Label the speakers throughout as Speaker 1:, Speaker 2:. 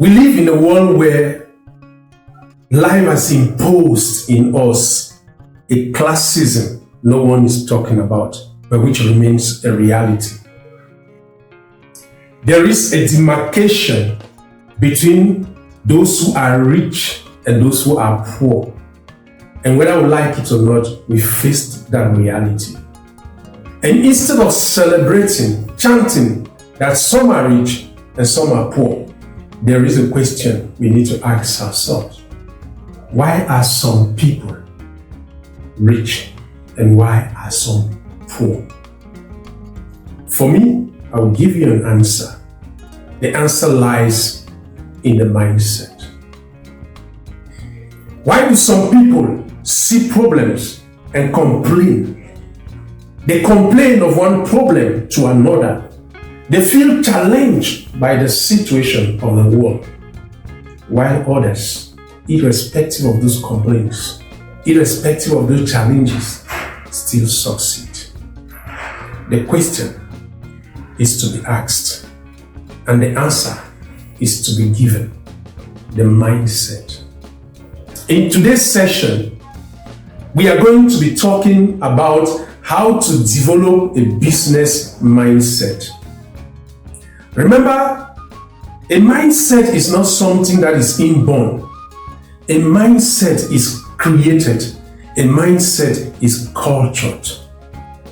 Speaker 1: We live in a world where life has imposed in us a classism no one is talking about, but which remains a reality. There is a demarcation between those who are rich and those who are poor. And whether we like it or not, we faced that reality. And instead of celebrating, chanting that some are rich and some are poor, there is a question we need to ask ourselves. Why are some people rich and why are some poor? For me, I will give you an answer. The answer lies in the mindset. Why do some people see problems and complain? They complain of one problem to another. They feel challenged by the situation of the world, while others, irrespective of those complaints, irrespective of those challenges, still succeed. The question is to be asked, and the answer is to be given. The mindset. In today's session, we are going to be talking about how to develop a business mindset. Remember, a mindset is not something that is inborn. A mindset is created. A mindset is cultured.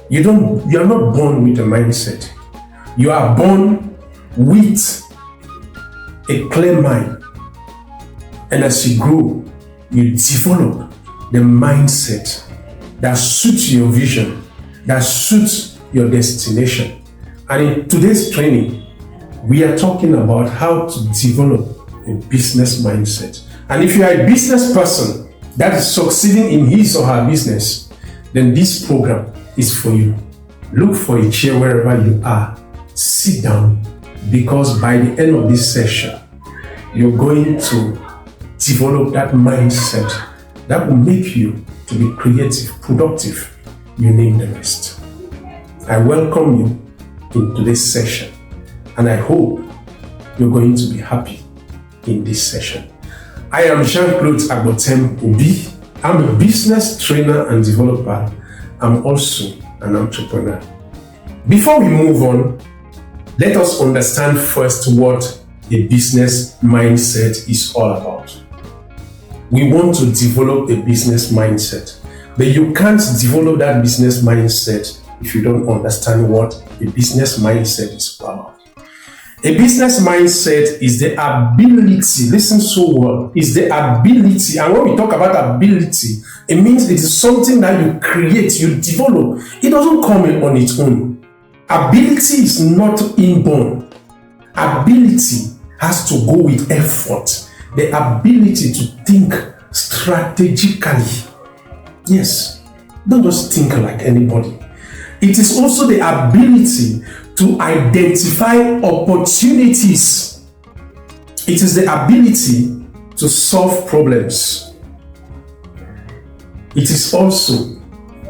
Speaker 1: You are not born with a mindset. You are born with a clear mind. And as you grow, you develop the mindset that suits your vision, that suits your destination. And in today's training, we are talking about how to develop a business mindset. And if you are a business person that is succeeding in his or her business, then this program is for you. Look for a chair wherever you are. Sit down, because by the end of this session, you're going to develop that mindset that will make you to be creative, productive, you name the rest. I welcome you in today's session, and I hope you're going to be happy in this session. I am Jean-Claude Agbotem Obi. I'm a business trainer and developer. I'm also an entrepreneur. Before we move on, let us understand first what a business mindset is all about. We want to develop a business mindset, but you can't develop that business mindset if you don't understand what a business mindset is all about. A business mindset is the ability, listen so well, is the ability, and when we talk about ability, it means it is something that you create, you develop. It doesn't come on its own. Ability is not inborn. Ability has to go with effort. The ability to think strategically. Yes, don't just think like anybody. It is also the ability to identify opportunities. It is the ability to solve problems. It is also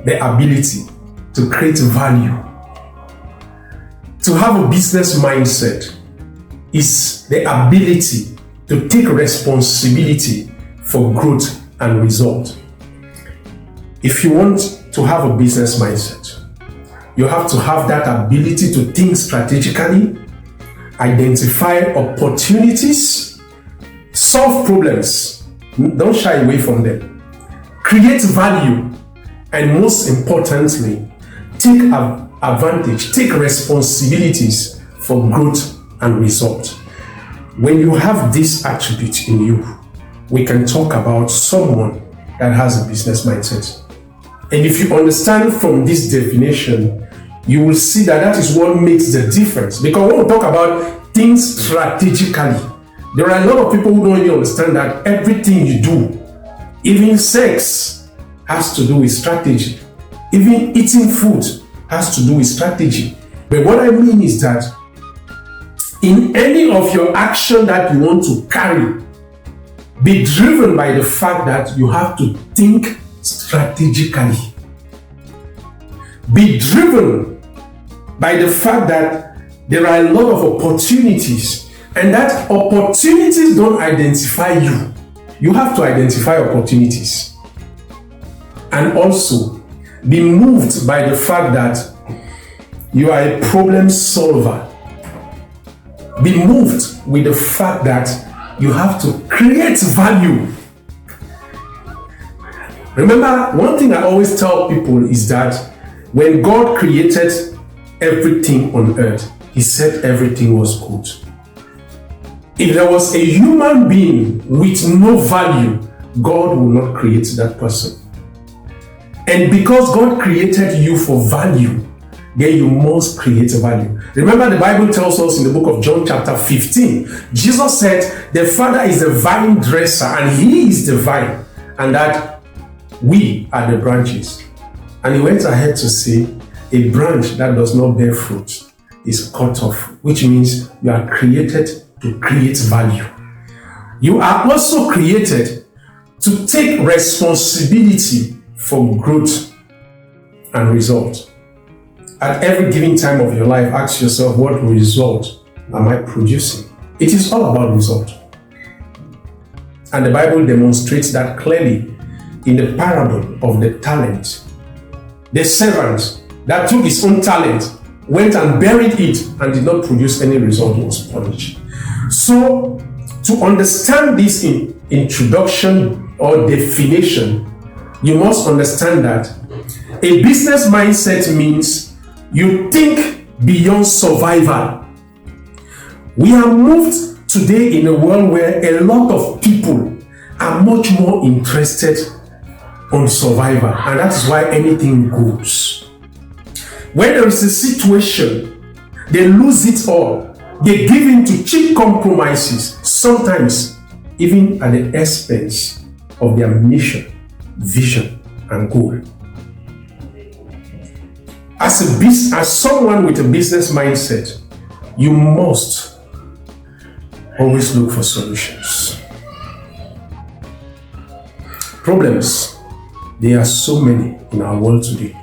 Speaker 1: the ability to create value. To have a business mindset is the ability to take responsibility for growth and result. If you want to have a business mindset, you have to have that ability to think strategically, identify opportunities, solve problems, don't shy away from them, create value, and most importantly, take advantage, take responsibilities for growth and result. When you have this attribute in you, we can talk about someone that has a business mindset. And if you understand from this definition, you will see that that is what makes the difference. Because when we talk about things strategically, there are a lot of people who don't even understand that everything you do, even sex, has to do with strategy. Even eating food has to do with strategy. But what I mean is that in any of your action that you want to carry, be driven by the fact that you have to think strategically. Be driven by the fact that there are a lot of opportunities And that opportunities don't identify you. You have to identify opportunities. And also be moved by the fact that you are a problem solver. Be moved with the fact that you have to create value. Remember, one thing I always tell people is that when God created everything on earth, He said everything was good. If there was a human being with no value, God will not create that person. And because God created you for value, then you must create value. Remember, the Bible tells us in the book of John chapter 15, Jesus said, the Father is a vine dresser and He is the vine, and that we are the branches. And He went ahead to say, a branch that does not bear fruit is cut off, which means you are created to create value. You are also created to take responsibility for growth and result. At every given time of your life, ask yourself, what result am I producing? It is all about result. And the Bible demonstrates that clearly in the parable of the talent. The servant that took his own talent went and buried it and did not produce any result, was punished. So, to understand this introduction or definition, you must understand that a business mindset means you think beyond survival. We are moved today in a world where a lot of people are much more interested on survival, and that's why anything goes. When there is a situation, they lose it all. They give in to cheap compromises, sometimes even at the expense of their mission, vision, and goal. As someone with a business mindset, you must always look for solutions. Problems, there are so many in our world today,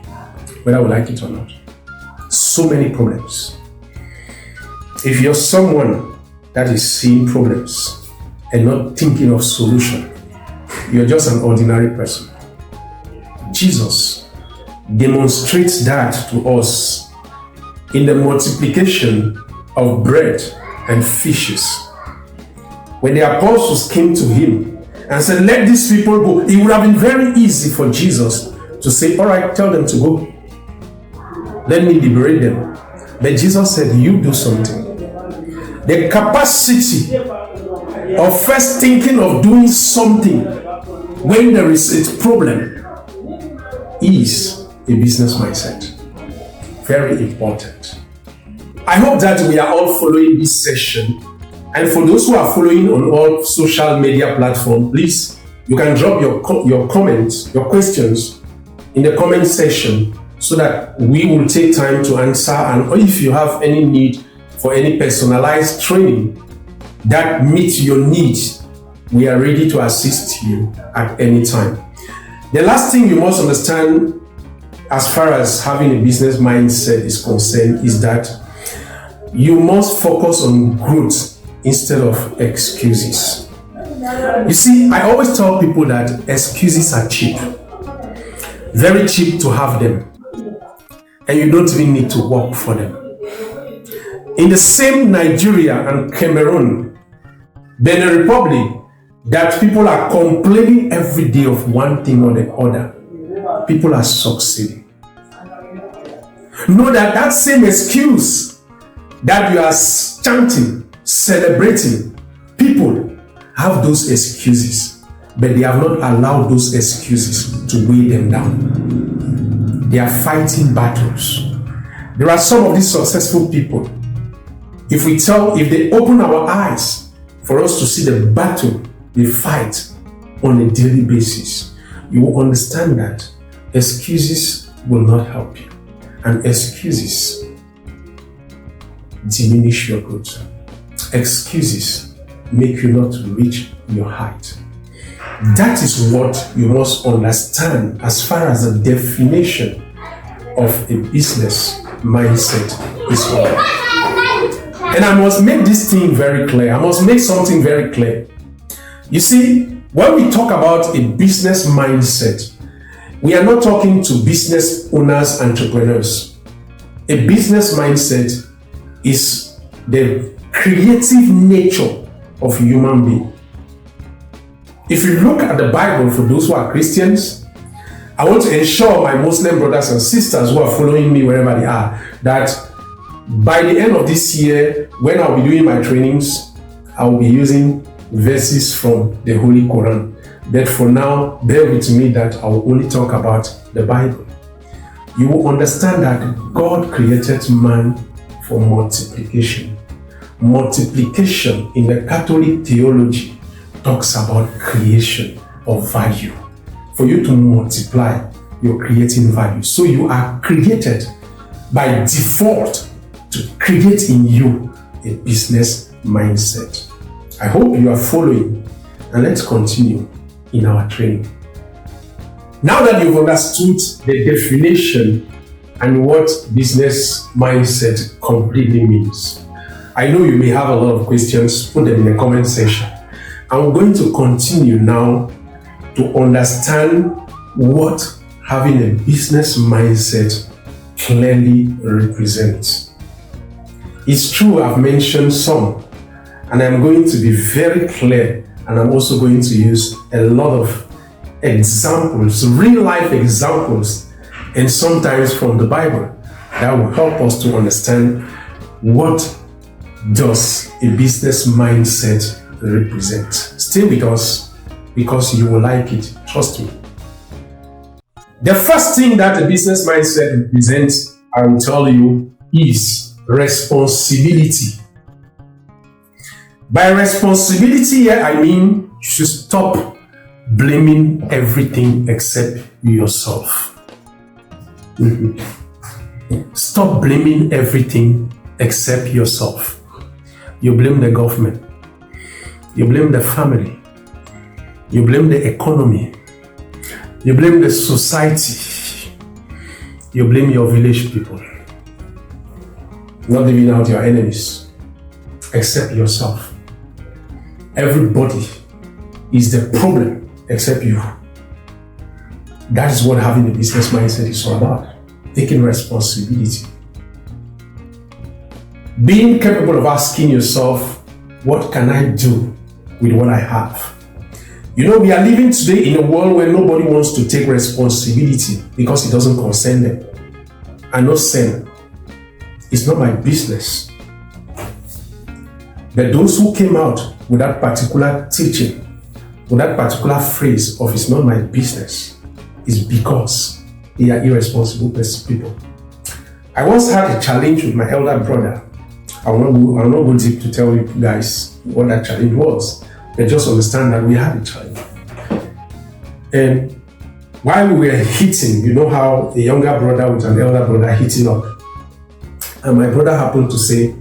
Speaker 1: whether we like it or not. So many problems. If you're someone that is seeing problems and not thinking of solution, you're just an ordinary person. Jesus demonstrates that to us in the multiplication of bread and fishes. When the apostles came to him and said, let these people go, it would have been very easy for Jesus to say, all right, tell them to go. Let me liberate them. But Jesus said, you do something. The capacity of first thinking of doing something when there is a problem is a business mindset. Very important. I hope that we are all following this session. And for those who are following on all social media platforms, please, you can drop your comments, your questions in the comment section so that we will take time to answer. And if you have any need for any personalized training that meets your needs, we are ready to assist you at any time. The last thing you must understand as far as having a business mindset is concerned is that you must focus on growth instead of excuses. You see, I always tell people that excuses are cheap. Very cheap to have them. And you don't even need to work for them. In the same Nigeria and Cameroon, Benin Republic, that people are complaining every day of one thing or the other, people are succeeding. Know that that same excuse that you are chanting, celebrating, people have those excuses, but they have not allowed those excuses to weigh them down. They are fighting battles. There are some of these successful people. If they open our eyes for us to see the battle they fight on a daily basis, you will understand that excuses will not help you. And excuses diminish your growth. Excuses make you not reach your height. That is what you must understand as far as the definition of a business mindset is concerned. And I must make this thing very clear. I must make something very clear. You see, when we talk about a business mindset, we are not talking to business owners, entrepreneurs. A business mindset is the creative nature of a human being. If you look at the Bible, for those who are Christians, I want to ensure my Muslim brothers and sisters who are following me wherever they are, that by the end of this year, when I'll be doing my trainings, I'll be using verses from the Holy Quran. But for now, bear with me that I will only talk about the Bible. You will understand that God created man for multiplication. Multiplication in the Catholic theology talks about creation of value. For you to multiply, you're creating value. So you are created by default to create in you a business mindset. I hope you are following, and let's continue in our training. Now that you've understood the definition and what business mindset completely means, I know you may have a lot of questions. Put them in the comment section. I'm going to continue now to understand what having a business mindset clearly represents. It's true, I've mentioned some, and I'm going to be very clear, and I'm also going to use a lot of examples, real life examples, and sometimes from the Bible that will help us to understand what does a business mindset represent. Stay with us because you will like it, trust me. The first thing that a business mindset represents, I will tell you, is responsibility. By responsibility here, I mean you should stop blaming everything except yourself. Stop blaming everything except yourself. You blame the government. You blame the family. You blame the economy. You blame the society. You blame your village people. Not leaving out your enemies, except yourself. Everybody is the problem except you. That is what having a business mindset is all about. Taking responsibility. Being capable of asking yourself, what can I do with what I have? You know, we are living today in a world where nobody wants to take responsibility because it doesn't concern them. I'm not saying it's not my business. But those who came out with that particular teaching, with that particular phrase of it's not my business, is because they are irresponsible people. I once had a challenge with my elder brother. I will not go deep to tell you guys what that challenge was. But just understand that we had a challenge. And while we were hitting, you know how a younger brother with an elder brother hitting up. And my brother happened to say,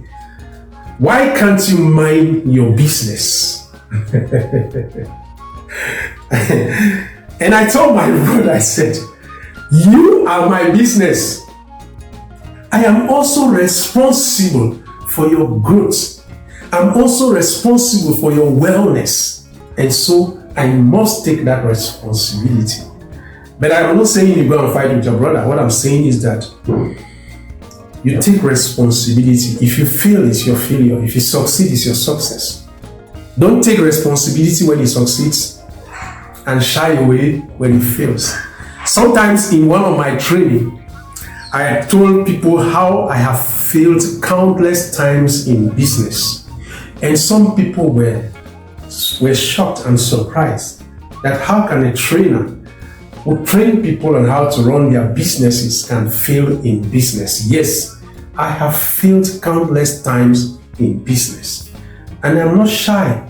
Speaker 1: why can't you mind your business? And I told my brother, I said, you are my business. I am also responsible for your growth. I'm also responsible for your wellness. And so I must take that responsibility. But I'm not saying you go and fight with your brother. What I'm saying is that you take responsibility. If you fail, it's your failure. If you succeed, it's your success. Don't take responsibility when he succeeds and shy away when he fails. Sometimes in one of my training, I have told people how I have failed countless times in business. And some people were shocked and surprised that how can a trainer who train people on how to run their businesses can fail in business? Yes, I have failed countless times in business. And I'm not shy.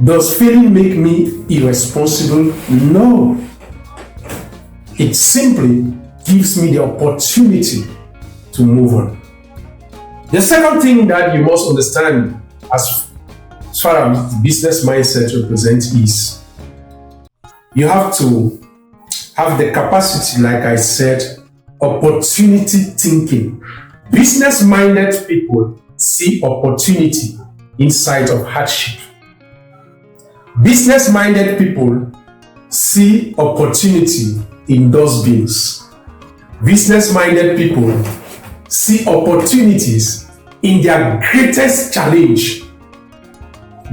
Speaker 1: Does failing make me irresponsible? No. It simply gives me the opportunity to move on. The second thing that you must understand as far as business mindset represents is you have to have the capacity, like I said, opportunity thinking. Business-minded people see opportunity inside of hardship. Business-minded people see opportunity in dustbins. Business-minded people see opportunities in their greatest challenge.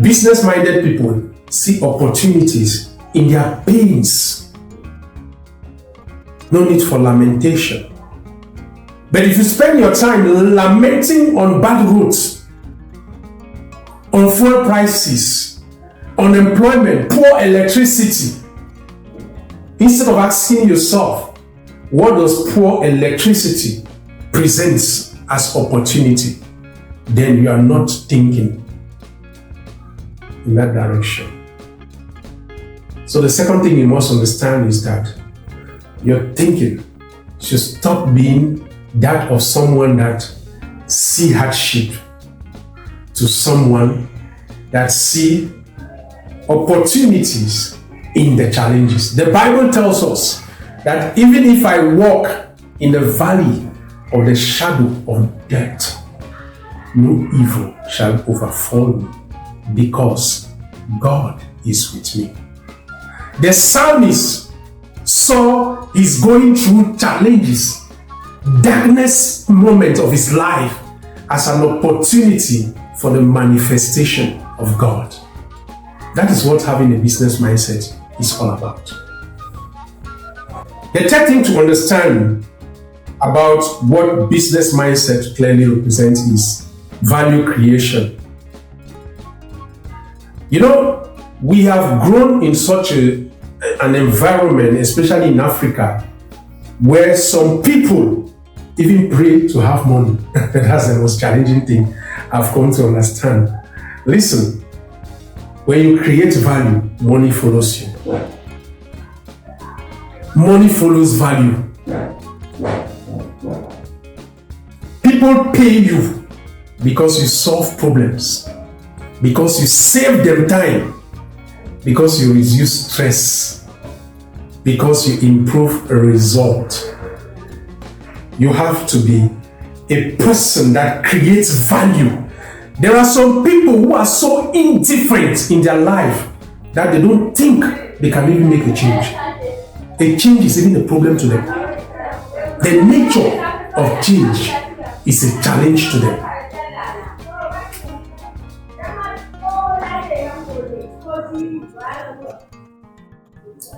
Speaker 1: Business-minded people see opportunities in their pains. No need for lamentation. But if you spend your time lamenting on bad roads, on fuel prices, unemployment, poor electricity, instead of asking yourself, what does poor electricity presents as opportunity, then you are not thinking in that direction. So the second thing you must understand is that your thinking should stop being that of someone that see hardship to someone that see opportunities in the challenges. The Bible tells us that even if I walk in the valley of the shadow of death, no evil shall overfall me, because God is with me. The psalmist saw he's going through challenges, darkness moment of his life, as an opportunity for the manifestation of God. That is what having a business mindset is all about. The third thing to understand about what business mindset clearly represents is value creation. You know, we have grown in such an environment, especially in Africa, where some people even pray to have money. That's the most challenging thing I've come to understand. Listen, when you create value, money follows you. Money follows value. People pay you because you solve problems, because you save them time, because you reduce stress, because you improve a result. You have to be a person that creates value. There are some people who are so indifferent in their life that they don't think they can even make a change. A change is even a problem to them. The nature of change is a challenge to them.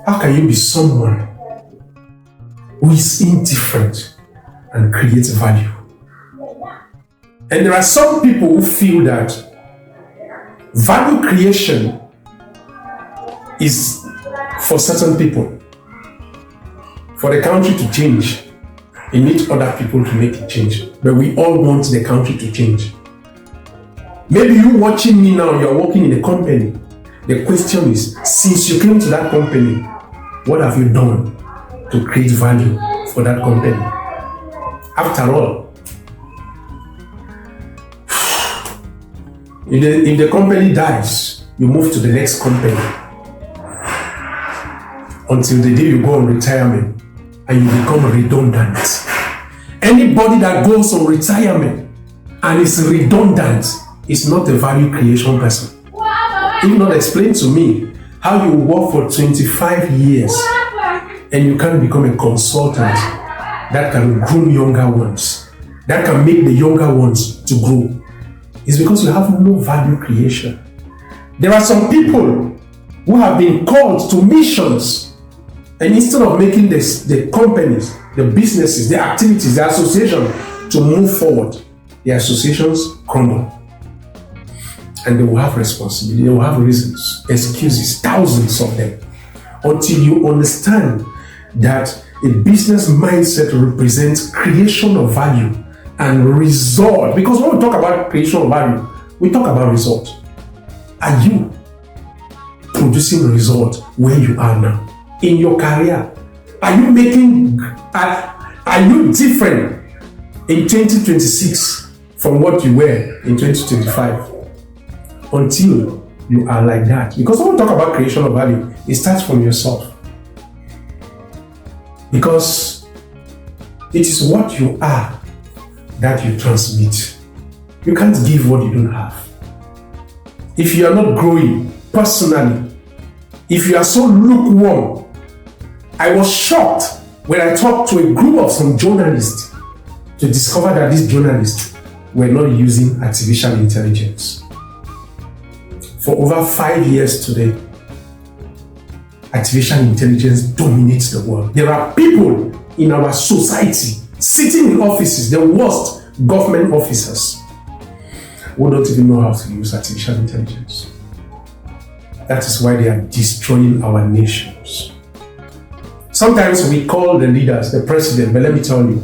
Speaker 1: How can you be someone who is indifferent and creates value? And there are some people who feel that value creation is for certain people. For the country to change, it needs other people to make it change. But we all want the country to change. Maybe you watching me now, you're working in a company. The question is, since you came to that company, what have you done to create value for that company? After all, if the company dies, you move to the next company until the day you go on retirement and you become redundant. Anybody that goes on retirement and is redundant is not a value creation person. If not, explain to me how you work for 25 years and you can become a consultant that can groom younger ones, that can make the younger ones to grow. It's because you have no value creation. There are some people who have been called to missions, and instead of making the companies, the businesses, the activities, the association to move forward, the associations crumble. And they will have responsibility, they will have reasons, excuses, thousands of them, until you understand that a business mindset represents creation of value and result. Because when we talk about creation of value, we talk about result. Are you producing result where you are now in your career? Are you different in 2026 from what you were in 2025? Until you are like that. Because when we talk about creation of value, it starts from yourself. Because it is what you are that you transmit. You can't give what you don't have. If you are not growing personally, if you are so lukewarm, I was shocked when I talked to a group of some journalists to discover that these journalists were not using artificial intelligence. For over 5 years today, artificial intelligence dominates the world. There are people in our society sitting in offices, the worst government officers, who don't even know how to use artificial intelligence. That is why they are destroying our nations. Sometimes we call the leaders, the president, but let me tell you,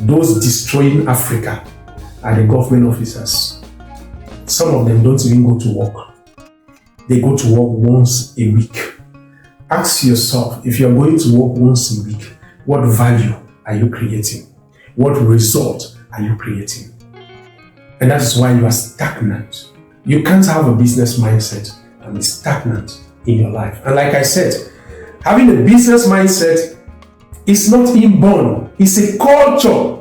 Speaker 1: those destroying Africa are the government officers. Some of them don't even go to work. They go to work once a week. Ask yourself, if you're going to work once a week, what value are you creating? What result are you creating? And that is why you are stagnant. You can't have a business mindset and be stagnant in your life. And like I said, having a business mindset is not inborn. It's a culture.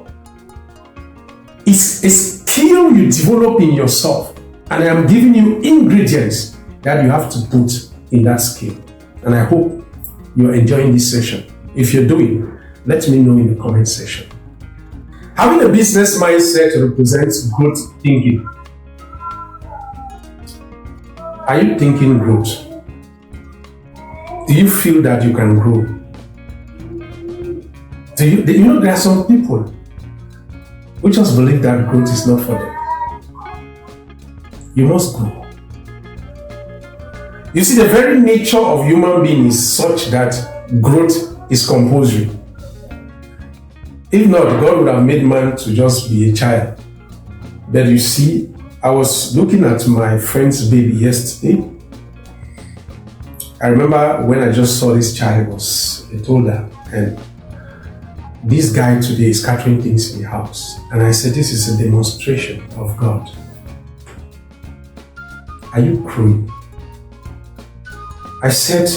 Speaker 1: It's a skill you develop in yourself. And I am giving you ingredients that you have to put in that skill. And I hope you're enjoying this session. If you're doing, let me know in the comment section. Having a business mindset represents growth thinking. Are you thinking growth? Do you feel that you can grow? Do you know there are some people who just believe that growth is not for them? You must grow. You see, the very nature of human being is such that growth is compulsory. If not, God would have made man to just be a child. But you see, I was looking at my friend's baby yesterday. I remember when I just saw this child was a toddler, and this guy today is scattering things in the house. And I said, this is a demonstration of God. Are you growing? I said,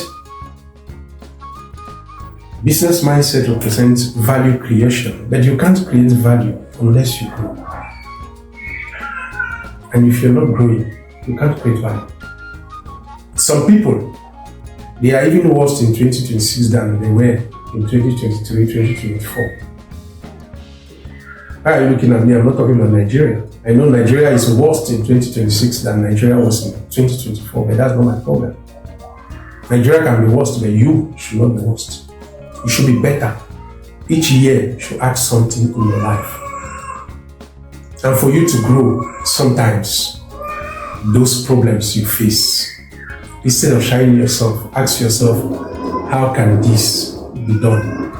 Speaker 1: business mindset represents value creation, but you can't create value unless you grow. And if you're not growing, you can't create value. Some people, they are even worse in 2026 than they were in 2023, 2024. Why are you looking at me? I'm not talking about Nigeria. I know Nigeria is worse in 2026 than Nigeria was in 2024, but that's not my problem. Nigeria can be worse, but you should not be worst. You should be better. Each year should add something in your life. And for you to grow, sometimes those problems you face, instead of shining yourself, ask yourself, how can this be done?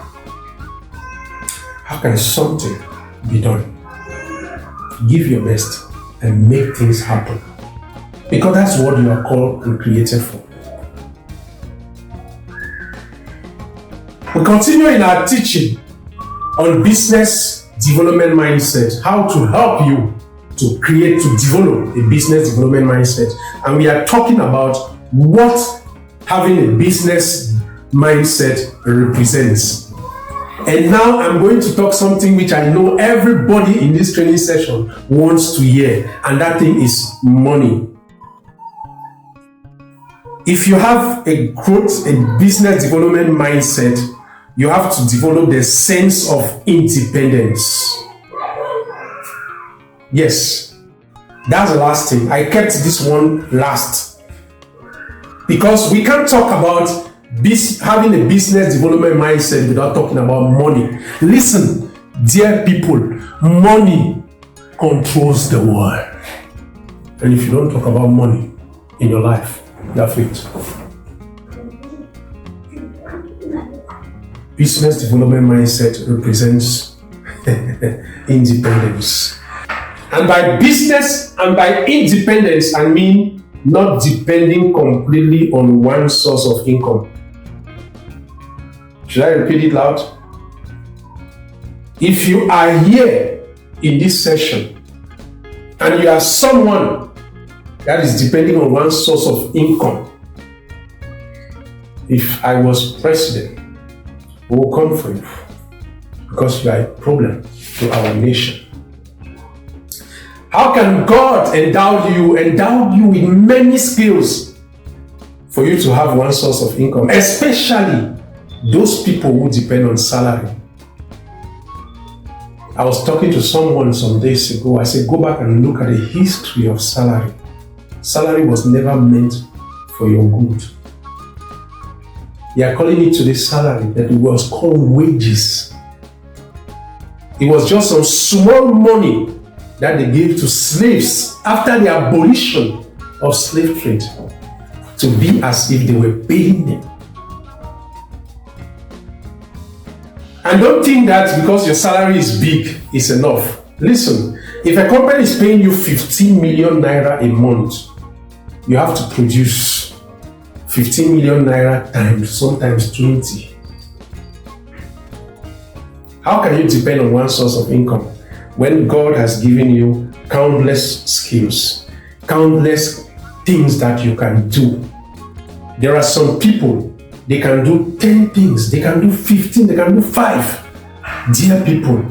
Speaker 1: How can something be done? Give your best and make things happen. Because that's what you are called and created for. We continue in our teaching on business development mindset, how to help you to develop a business development mindset. And we are talking about what having a business mindset represents. And now I'm going to talk something which I know everybody in this training session wants to hear, and that thing is money. If you have a business development mindset, you have to develop the sense of independence. Yes, that's the last thing. I kept this one last because we can't talk about having a business development mindset without talking about money. Listen, dear people, money controls the world. And if you don't talk about money in your life, you are failed. Business development mindset represents independence. And by business and by independence, I mean not depending completely on one source of income. Should I repeat it loud? If you are here in this session and you are someone that is depending on one source of income, if I was president, we will come for you because you are a problem to our nation. How can God endow you with many skills for you to have one source of income, especially those people who depend on salary? I was talking to someone some days ago. I said, go back and look at the history of salary. Salary was never meant for your good. They are calling it today salary, that it was called wages. It was just some small money that they gave to slaves after the abolition of slave trade, to be as if they were paying them. And don't think that because your salary is big, it's enough. Listen, if a company is paying you 15 million naira a month, you have to produce 15 million naira times, sometimes 20. How can you depend on one source of income when God has given you countless skills, countless things that you can do? There are some people, they can do 10 things, they can do 15, they can do 5. Dear people,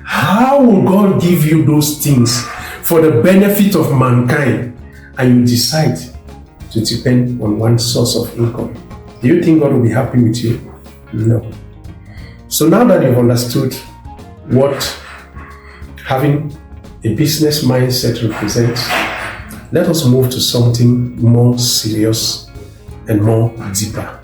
Speaker 1: how will God give you those things for the benefit of mankind, and you decide to depend on one source of income? Do you think God will be happy with you? No. So now that you've understood what having a business mindset represents, let us move to something more serious and more deeper.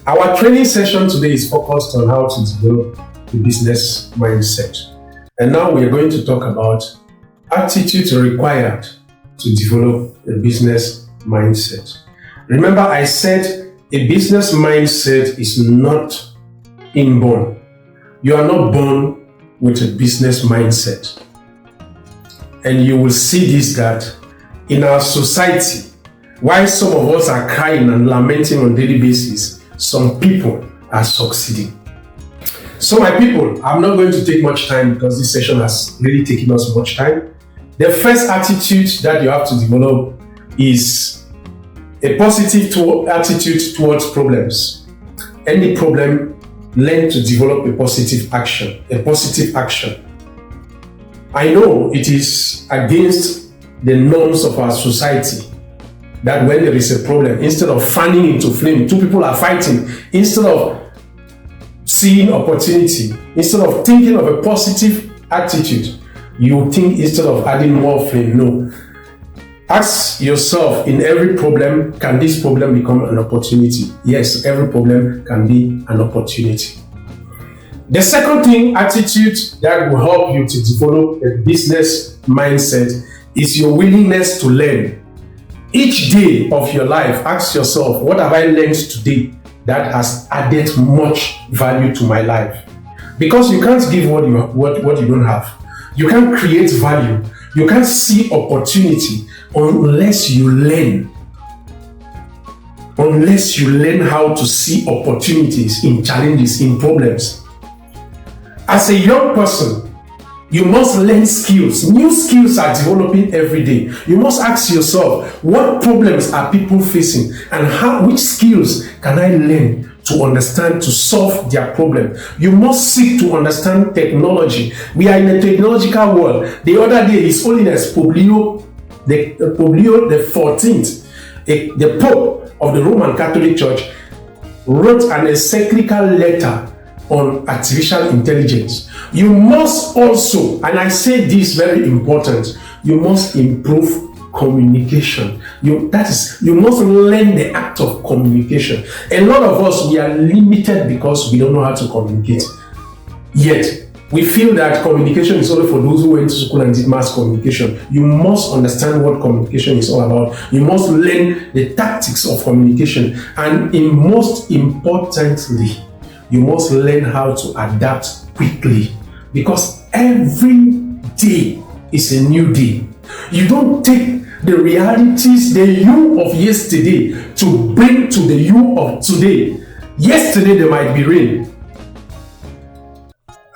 Speaker 1: Our training session today is focused on how to develop a business mindset. And now we are going to talk about attitudes required to develop a business mindset. Remember, I said a business mindset is not inborn. You are not born with a business mindset. And you will see this, that in our society, while some of us are crying and lamenting on a daily basis, some people are succeeding. So my people, I'm not going to take much time because this session has really taken us much time. The first attitude that you have to develop is a positive attitude towards problems. Any problem, learn to develop a positive action. I know it is against the norms of our society that when there is a problem, instead of fanning into flame, two people are fighting, instead of seeing opportunity, instead of thinking of a positive attitude, you think instead of adding more flame. No. Ask yourself, in every problem, can this problem become an opportunity? Yes, every problem can be an opportunity. The second thing, attitude that will help you to develop a business mindset is your willingness to learn. Each day of your life, ask yourself, what have I learned today that has added much value to my life? Because you can't give what you don't have. You can't create value. You can't see opportunity unless you learn. Unless you learn how to see opportunities in challenges, in problems. As a young person, you must learn skills. New skills are developing every day. You must ask yourself, what problems are people facing, and which skills can I learn to understand, to solve their problem? You must seek to understand technology. We are in a technological world. The other day, His Holiness Pope Leo the 14th, the Pope of the Roman Catholic Church, wrote an encyclical letter on artificial intelligence. You must also, and I say this very important, you must improve communication. You must learn the act of communication. A lot of us, we are limited because we don't know how to communicate. Yet, we feel that communication is only for those who went to school and did mass communication. You must understand what communication is all about. You must learn the tactics of communication. And most importantly, you must learn how to adapt quickly. Because every day is a new day. You don't take the realities, the you of yesterday, to bring to the you of today. Yesterday there might be rain,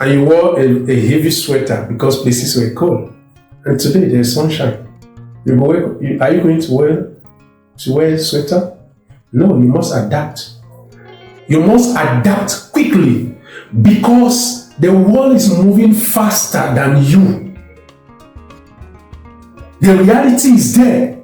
Speaker 1: and you wore a heavy sweater because places were cold. And today there's sunshine. Are you going to wear a sweater? No, you must adapt. You must adapt quickly because the world is moving faster than you. The reality is there.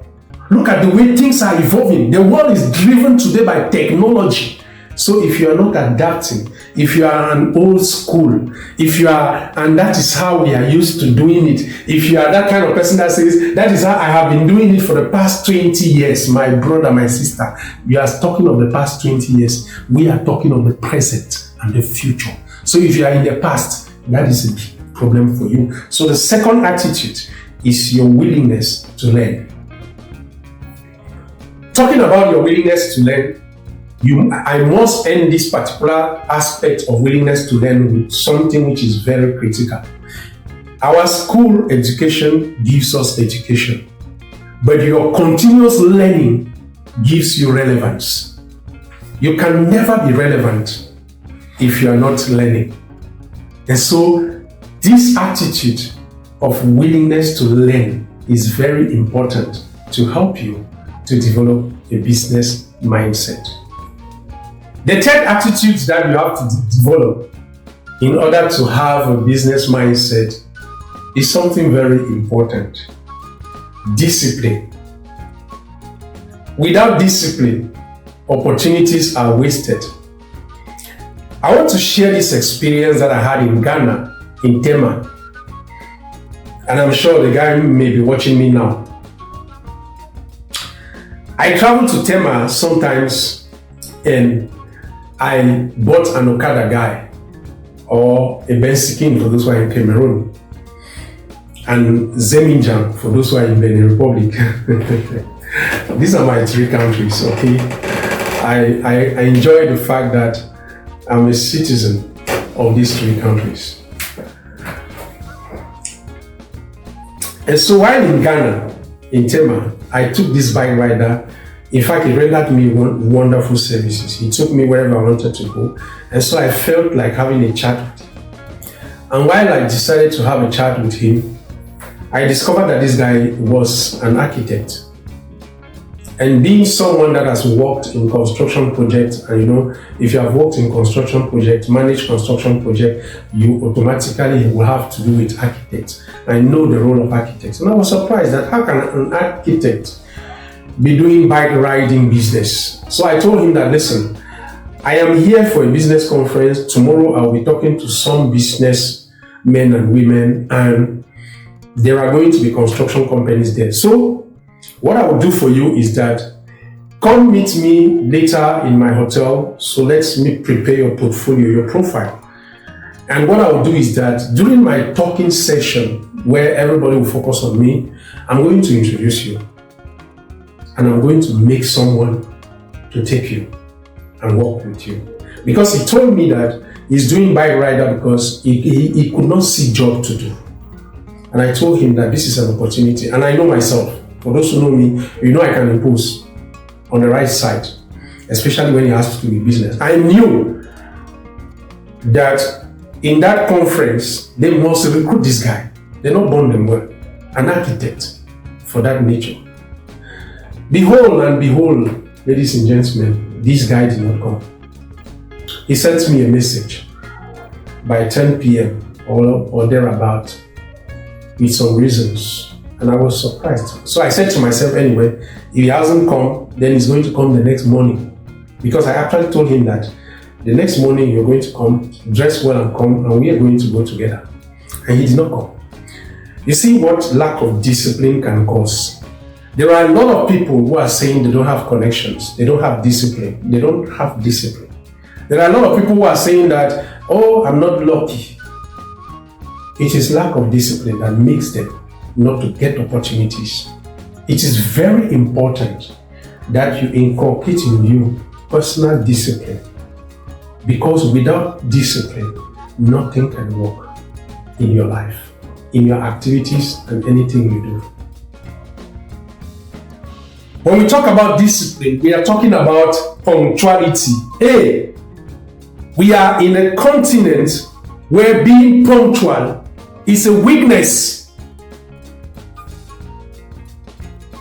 Speaker 1: Look at the way things are evolving. The world is driven today by technology. So if you are not adapting, if you are an old school, and that is how we are used to doing it, if you are that kind of person that says, that is how I have been doing it for the past 20 years, my brother, my sister, we are talking of the past 20 years. We are talking of the present and the future. So if you are in the past, that is a big problem for you. So the second attitude is your willingness to learn. Talking about your willingness to learn, I must end this particular aspect of willingness to learn with something which is very critical. Our school education gives us education, but your continuous learning gives you relevance. You can never be relevant if you are not learning. And so this attitude of willingness to learn is very important to help you to develop a business mindset. The third attitude that you have to develop in order to have a business mindset is something very important. Discipline. Without discipline, opportunities are wasted. I want to share this experience that I had in Ghana, in Tema. And I'm sure the guy may be watching me now. I travel to Tema sometimes and I bought an Okada guy or a Bensikin for those who are in Cameroon and Zeminjam for those who are in Benin Republic. These are my three countries, okay? I enjoy the fact that I'm a citizen of these three countries. And so while in Ghana, in Tema, I took this bike rider. In fact, he rendered me wonderful services. He took me wherever I wanted to go. And so I felt like having a chat with him. And while I decided to have a chat with him, I discovered that this guy was an architect. And being someone that has worked in construction projects, and you know, if you have worked in construction projects, managed construction projects, you automatically will have to do with architects. I know the role of architects. And I was surprised that how can an architect be doing bike riding business? So I told him that, listen, I am here for a business conference. Tomorrow I'll be talking to some business men and women, and there are going to be construction companies there. So what I will do for you is that come meet me later in my hotel. So let me prepare your portfolio, your profile. And what I will do is that during my talking session, where everybody will focus on me, I'm going to introduce you. And I'm going to make someone to take you and work with you. Because he told me that he's doing bike rider because he could not see job to do. And I told him that this is an opportunity. And I know myself. For those who know me, you know I can impose on the right side, especially when it has to do with business. I knew that in that conference, they must recruit this guy. They're not born them well. An architect for that nature. Behold, ladies and gentlemen, this guy did not come. He sent me a message by 10 p.m. or thereabout with some reasons. And I was surprised. So I said to myself, anyway, if he hasn't come, then he's going to come the next morning. Because I actually told him that the next morning you're going to come, dress well and come, and we are going to go together. And he did not come. You see what lack of discipline can cause. There are a lot of people who are saying they don't have connections, they don't have discipline. They don't have discipline. There are a lot of people who are saying that, oh, I'm not lucky. It is lack of discipline that makes them not to get opportunities. It is very important that you inculcate in you personal discipline, because without discipline, nothing can work in your life, in your activities, and anything you do. When we talk about discipline, we are talking about punctuality. Hey, we are in a continent where being punctual is a weakness.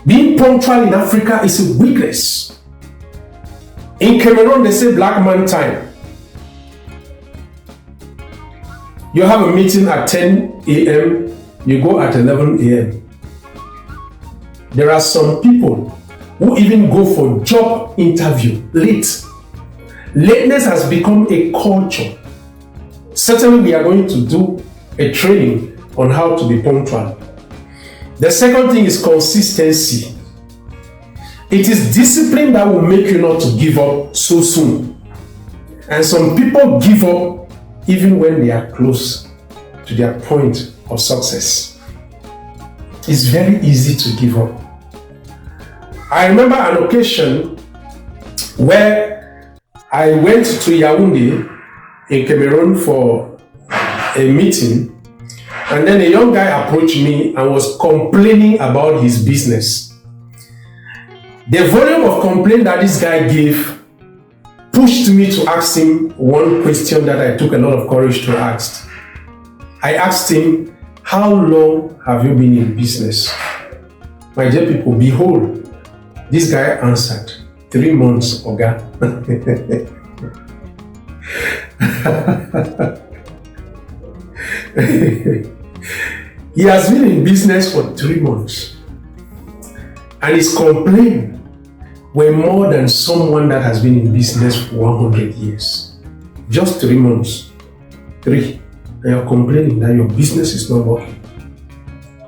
Speaker 1: Being punctual in Africa is a weakness. In Cameroon, they say black man time. You have a meeting at 10 a.m., you go at 11 a.m. There are some people who even go for job interview late. Lateness has become a culture. Certainly, we are going to do a training on how to be punctual. The second thing is consistency. It is discipline that will make you not to give up so soon. And some people give up even when they are close to their point of success. It's very easy to give up. I remember an occasion where I went to Yaoundé in Cameroon for a meeting, and then a young guy approached me and was complaining about his business. The volume of complaint that this guy gave pushed me to ask him one question that I took a lot of courage to ask. I asked him, how long have you been in business? My dear people, behold, this guy answered, 3 months, Oga. He has been in business for 3 months, and his complaints were more than someone that has been in business for 100 years. Just 3 months. 3. And you're complaining that your business is not working.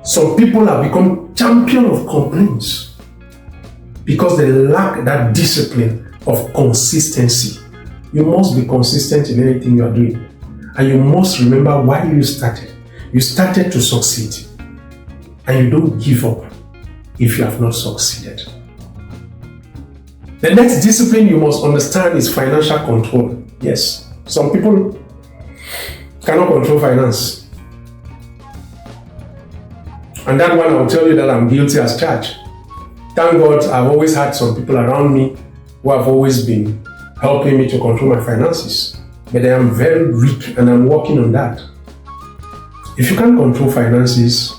Speaker 1: Some people have become champion of complaints because they lack that discipline of consistency. You must be consistent in anything you are doing. And you must remember why you started. You started to succeed. And you don't give up if you have not succeeded. The next discipline you must understand is financial control. Yes, some people cannot control finance. And that one, I'll tell you that I'm guilty as charged. Thank God, I've always had some people around me who have always been helping me to control my finances. But I am very weak and I'm working on that. If you can't control finances,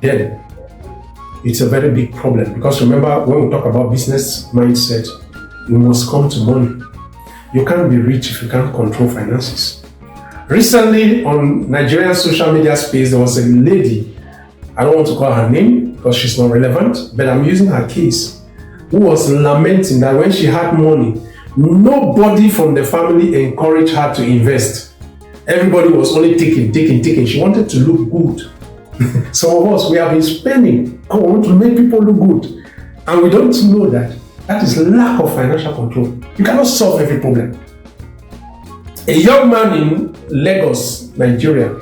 Speaker 1: then it's a very big problem. Because remember, when we talk about business mindset, you must come to money. You can't be rich if you can't control finances. Recently, on Nigerian social media space, there was a lady, I don't want to call her name because she's not relevant, but I'm using her case, who was lamenting that when she had money, nobody from the family encouraged her to invest. Everybody was only taking. She wanted to look good. Some of us, we have been spending. I want to make people look good. And we don't know that. That is lack of financial control. You cannot solve every problem. A young man in Lagos, Nigeria,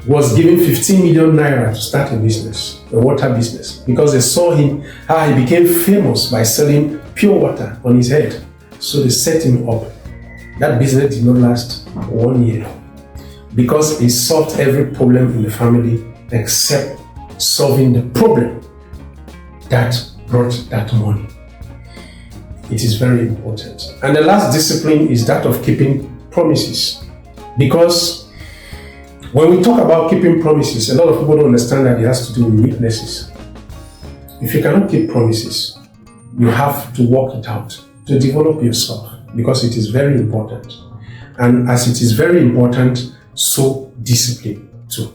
Speaker 1: was given 15 million naira to start a business, a water business, because they saw him, how he became famous by selling pure water on his head. So they set him up. That business did not last 1 year because he solved every problem in the family except solving the problem that brought that money. It is very important. And the last discipline is that of keeping promises. Because when we talk about keeping promises, a lot of people don't understand that it has to do with weaknesses. If you cannot keep promises, you have to work it out to develop yourself, because it is very important. And as it is very important, so discipline too.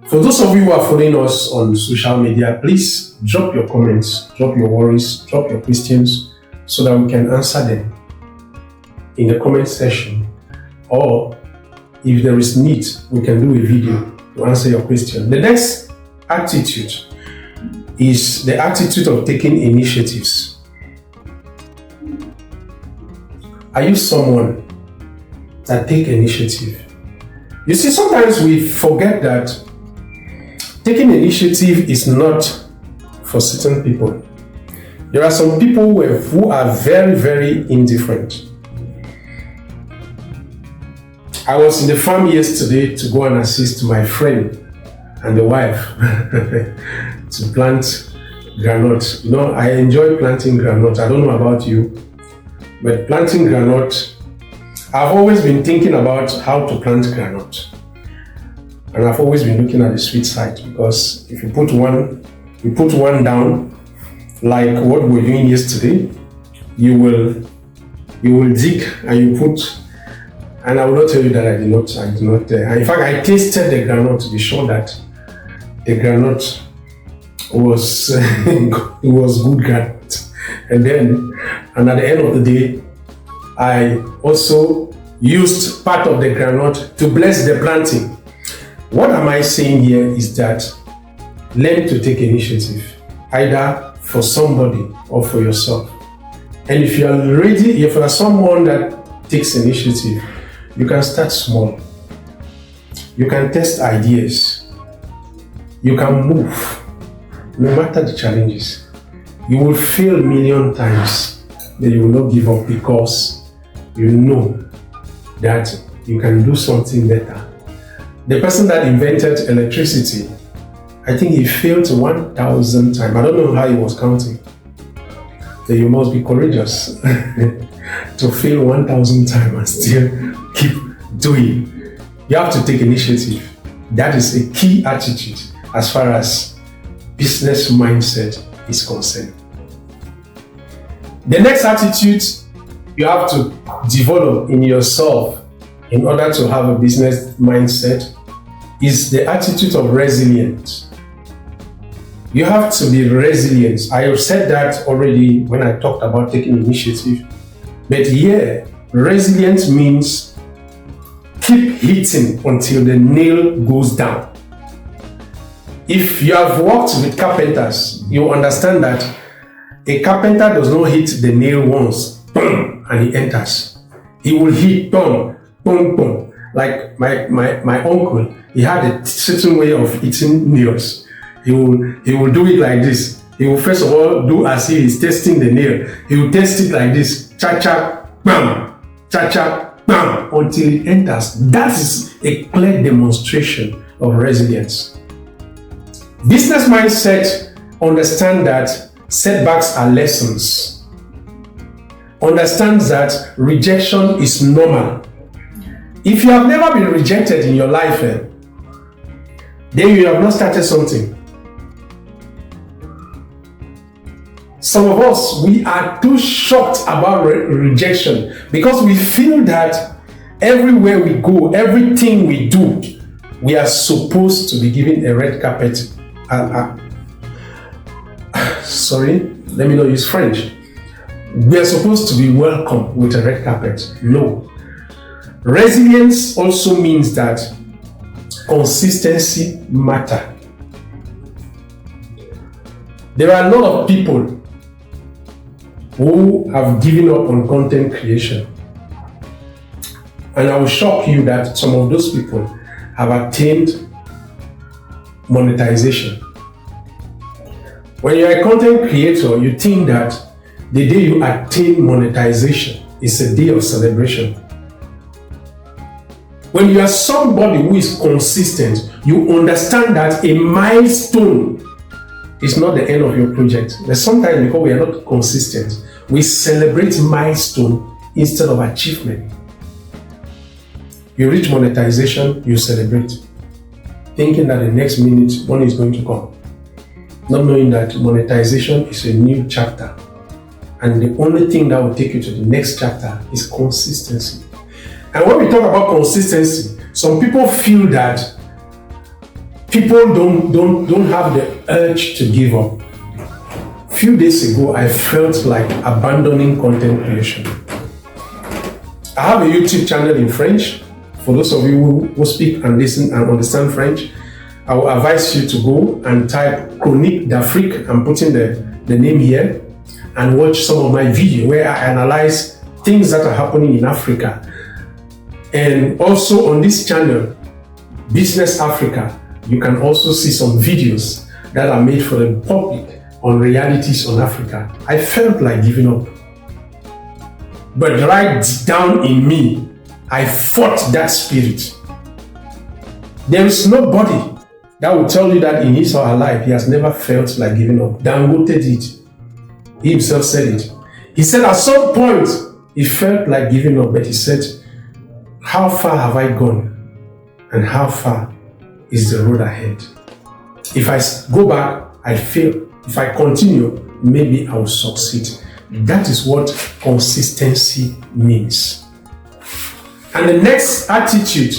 Speaker 1: For those of you who are following us on social media, please drop your comments, drop your worries, drop your questions, so that we can answer them in the comment section. Or if there is need, we can do a video to answer your question. The next attitude is the attitude of taking initiatives. Are you someone that take initiative? You see, sometimes we forget that taking initiative is not for certain people. There are some people who are very, very indifferent. I was in the farm yesterday to go and assist my friend and the wife to plant groundnut. You know, I enjoy planting groundnut. I don't know about you, but planting groundnut, I've always been thinking about how to plant groundnut. And I've always been looking at the sweet side, because if you put one down, like what we're doing yesterday, you will dig and you put, and I will not tell you that I did not. In fact, I tasted the groundnut to be sure that the groundnut was it was good groundnut. And at the end of the day, I also used part of the groundnut to bless the planting. What am I saying here is that learn to take initiative, either for somebody or for yourself. And if you are someone that takes initiative, you can start small. You can test ideas. You can move, no matter the challenges. You will fail a million times, but you will not give up because you know that you can do something better. The person that invented electricity, I think he failed 1,000 times. I don't know how he was counting. So you must be courageous to fail 1,000 times and still keep doing. You have to take initiative. That is a key attitude as far as business mindset is concerned. The next attitude you have to develop in yourself in order to have a business mindset is the attitude of resilience. You have to be resilient. I have said that already when I talked about taking initiative. But here, resilience means keep hitting until the nail goes down. If you have worked with carpenters, you understand that a carpenter does not hit the nail once, boom, and he enters. He will hit, boom, boom, boom. Like my uncle, he had a certain way of hitting nails. He will do it like this. He will first of all do as if he's testing the nail. He will test it like this, cha-cha, bam, cha-cha, bam, until it enters. That is a clear demonstration of resilience. Business mindset understand that setbacks are lessons. Understands that rejection is normal. If you have never been rejected in your life, then you have not started something. Some of us, we are too shocked about rejection because we feel that everywhere we go, everything we do, we are supposed to be given a red carpet. Sorry, let me not use French. We are supposed to be welcomed with a red carpet. No. Resilience also means that consistency matters. There are a lot of people who have given up on content creation. And I will shock you that some of those people have attained monetization. When you're a content creator, you think that the day you attain monetization is a day of celebration. When you are somebody who is consistent, you understand that a milestone is not the end of your project. But sometimes because we are not consistent, we celebrate milestone instead of achievement. You reach monetization, you celebrate, thinking that the next minute money is going to come. Not knowing that monetization is a new chapter. And the only thing that will take you to the next chapter is consistency. And when we talk about consistency, some people feel that people don't have the urge to give up. A few days ago, I felt like abandoning content creation. I have a YouTube channel in French. For those of you who speak and listen and understand French, I will advise you to go and type Chronique d'Afrique. I'm putting the name here, and watch some of my videos where I analyze things that are happening in Africa. And also on this channel, Business Africa, you can also see some videos that are made for the public on realities on Africa. I felt like giving up. But right down in me, I fought that spirit. There is nobody that will tell you that in his or her life he has never felt like giving up. Dangote did it. He himself said it. He said at some point he felt like giving up, but he said, how far have I gone? And how far is the road ahead? If I go back, I fail. If I continue, maybe I will succeed. That is what consistency means. And the next attitude,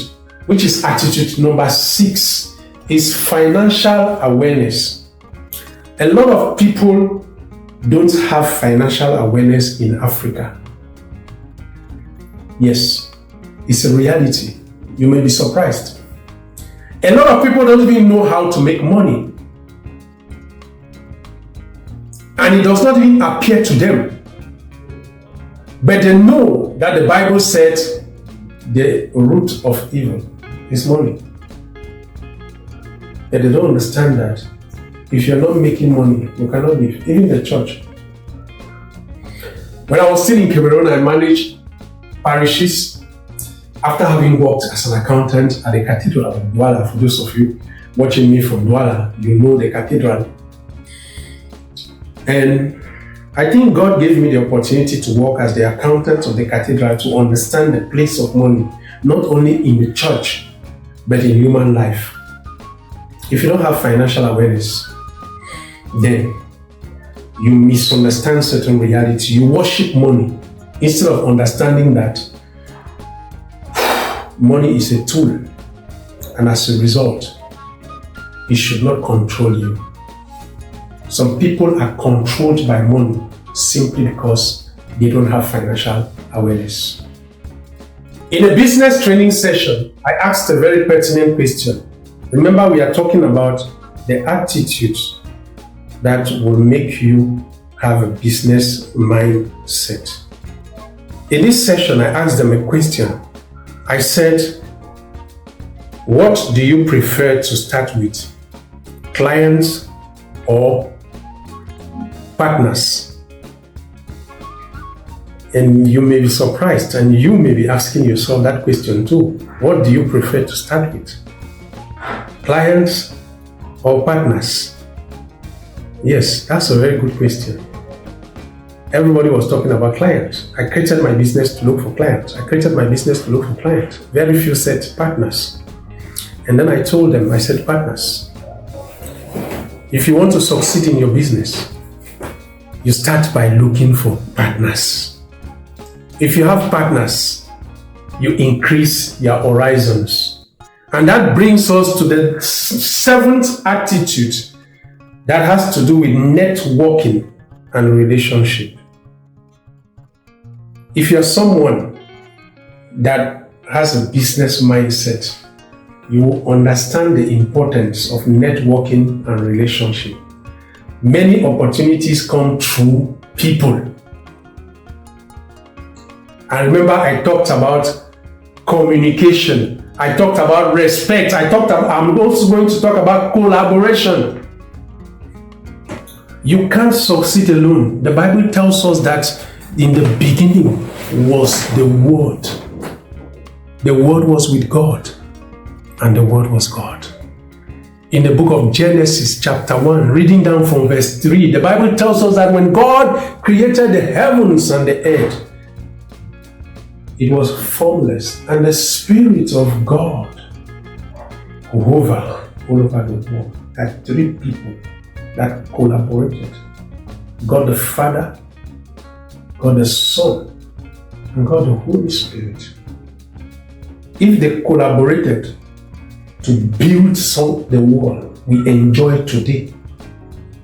Speaker 1: which is attitude number 6, is financial awareness. A lot of people don't have financial awareness in Africa. Yes, it's a reality. You may be surprised. A lot of people don't even know how to make money. And it does not even appear to them. But they know that the Bible said the root of evil is money. But they don't understand that if you're not making money, you cannot live. Even the church. When I was still in Cameroon, I managed parishes after having worked as an accountant at the Cathedral of Douala. For those of you watching me from Douala, you know the cathedral. And I think God gave me the opportunity to work as the accountant of the cathedral to understand the place of money, not only in the church, but in human life. If you don't have financial awareness, then you misunderstand certain reality. You worship money instead of understanding that money is a tool, and as a result, it should not control you. Some people are controlled by money simply because they don't have financial awareness. In a business training session, I asked a very pertinent question. Remember, we are talking about the attitudes that will make you have a business mindset. In this session, I asked them a question. I said, what do you prefer to start with? Clients or partners? And you may be surprised, and you may be asking yourself that question too. What do you prefer to start with? Clients or partners? Yes, that's a very good question. Everybody was talking about clients. I created my business to look for clients. I created my business to look for clients. Very few said partners. And then I told them, I said, partners, if you want to succeed in your business, you start by looking for partners. If you have partners, you increase your horizons. And that brings us to the seventh attitude that has to do with networking and relationship. If you're someone that has a business mindset, you will understand the importance of networking and relationship. Many opportunities come through people. And remember, I talked about communication. I talked about respect. I'm also going to talk about collaboration. You can't succeed alone. The Bible tells us that in the beginning was the Word. The Word was with God, and the Word was God. In the book of Genesis chapter 1, reading down from verse 3, the Bible tells us that when God created the heavens and the earth, it was formless, and the Spirit of God hovered all over the world. That three people that collaborated: God the Father, God the Son, and God the Holy Spirit. If they collaborated to build the world we enjoy today,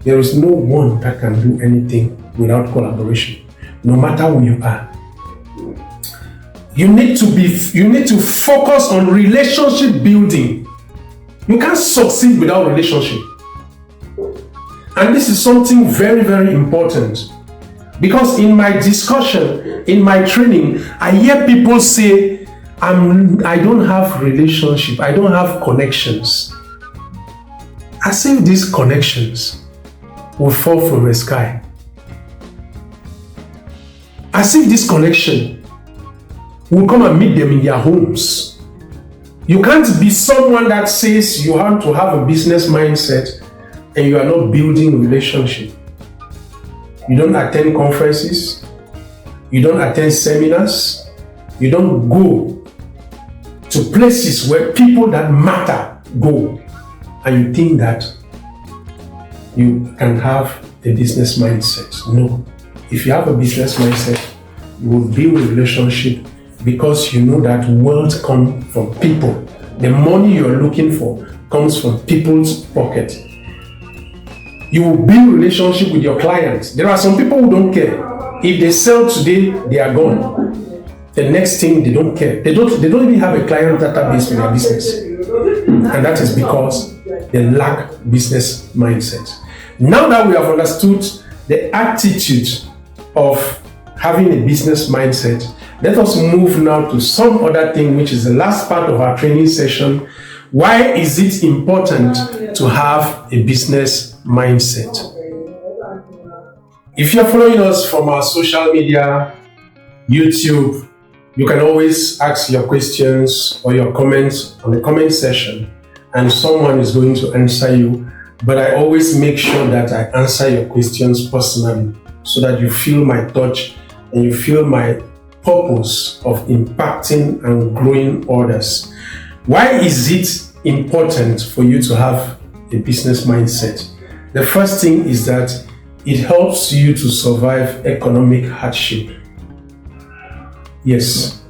Speaker 1: there is no one that can do anything without collaboration, no matter who you are. You need to focus on relationship building. You can't succeed without relationship. And this is something very, very important. Because in my discussion, in my training, I hear people say, I don't have relationship, I don't have connections. As if these connections will fall from the sky. As if this connection will come and meet them in their homes. You can't be someone that says you want to have a business mindset and you are not building relationship. You don't attend conferences, you don't attend seminars, you don't go to places where people that matter go, and you think that you can have a business mindset. No. If you have a business mindset, you will build a relationship, because you know that wealth comes from people. The money you are looking for comes from people's pocket. You will build relationship with your clients. There are some people who don't care. If they sell today, they are gone. The next thing, they don't care. They don't even have a client database for their business. And that is because they lack business mindset. Now that we have understood the attitude of having a business mindset, let us move now to some other thing, which is the last part of our training session. Why is it important to have a business mindset? If you're following us from our social media, YouTube, you can always ask your questions or your comments on the comment section, and someone is going to answer you. But I always make sure that I answer your questions personally so that you feel my touch and you feel my purpose of impacting and growing others. Why is it important for you to have a business mindset? The first thing is that it helps you to survive economic hardship. Yes,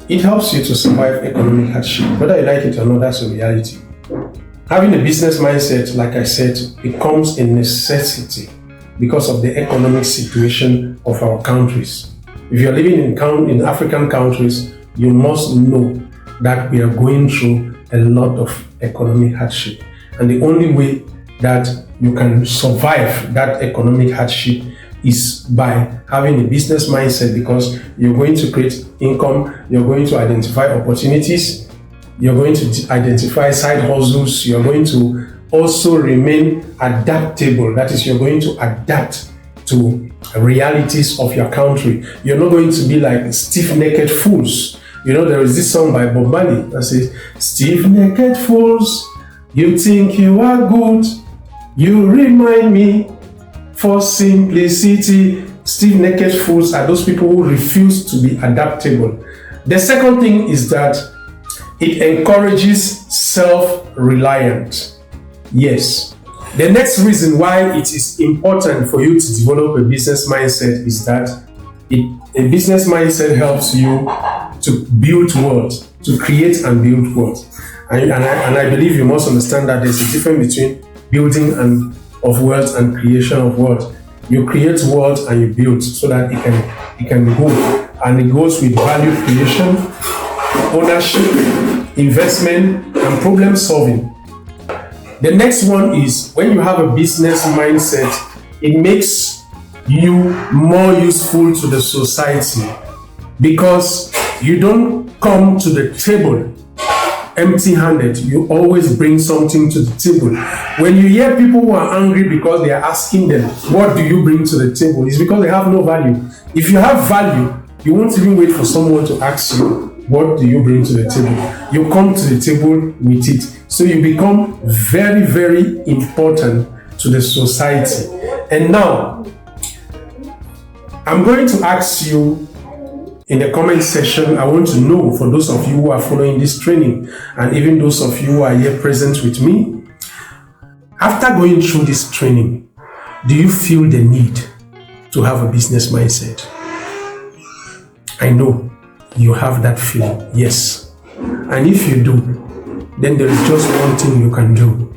Speaker 1: it helps you to survive economic hardship. Whether you like it or not, that's a reality. Having a business mindset, like I said, becomes a necessity because of the economic situation of our countries. If you're living in African countries, you must know that we are going through a lot of economic hardship. And the only way that you can survive that economic hardship is by having a business mindset, because you're going to create income, you're going to identify opportunities, you're going to identify side hustles, you're going to also remain adaptable. That is, you're going to adapt to realities of your country. You're not going to be like stiff-necked fools. You know, there is this song by Bob Marley that says, "Stiff-necked fools, you think you are good, you remind me for simplicity." Stiff-necked fools are those people who refuse to be adaptable. The second thing is that it encourages self-reliance. Yes. The next reason why it is important for you to develop a business mindset is that a business mindset helps you to build wealth, to create and build wealth. And I believe you must understand that there's a difference between building of wealth and creation of wealth. You create wealth and you build so that it can go. And it goes with value creation, ownership, investment, and problem solving. The next one is when you have a business mindset, it makes you more useful to the society, because you don't come to the table empty-handed. You always bring something to the table. When you hear people who are angry because they are asking them, "What do you bring to the table?" it's because they have no value. If you have value, you won't even wait for someone to ask you, "What do you bring to the table?" You come to the table with it. So you become very, very important to the society. And now, I'm going to ask you in the comment section. I want to know, for those of you who are following this training, and even those of you who are here present with me, after going through this training, do you feel the need to have a business mindset? I know you have that feeling, yes. And if you do, then there is just one thing you can do.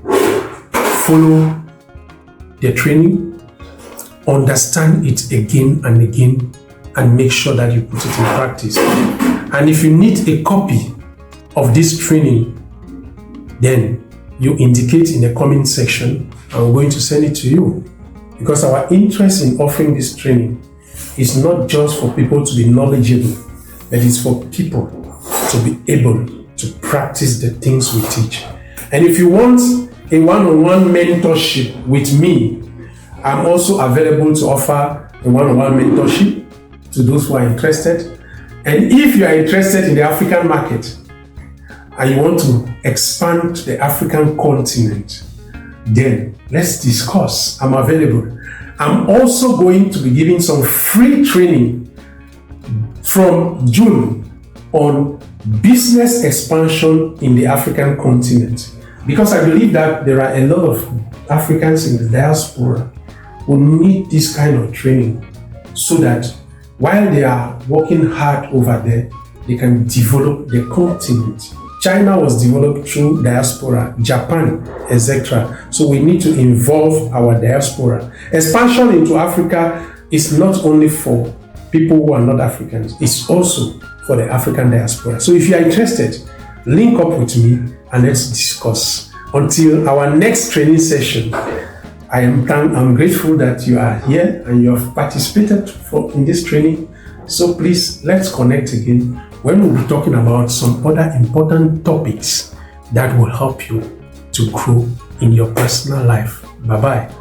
Speaker 1: Follow the training, understand it again and again, and make sure that you put it in practice. And if you need a copy of this training, then you indicate in the comment section, and we're going to send it to you. Because our interest in offering this training is not just for people to be knowledgeable, but it's for people to be able to practice the things we teach. And if you want a one-on-one mentorship with me, I'm also available to offer a one-on-one mentorship to those who are interested. And if you are interested in the African market and you want to expand to the African continent, then let's discuss. I'm available. I'm also going to be giving some free training from June on business expansion in the African continent, because I believe that there are a lot of Africans in the diaspora who need this kind of training, so that while they are working hard over there, they can develop the continent China was developed through diaspora, Japan, etc. So we need to involve our diaspora. Expansion into Africa is not only for people who are not Africans, it's also for the African diaspora. So if you are interested, link up with me and let's discuss. Until our next training session, I'm grateful that you are here and you have participated in this training. So please, let's connect again when we'll be talking about some other important topics that will help you to grow in your personal life. Bye-bye.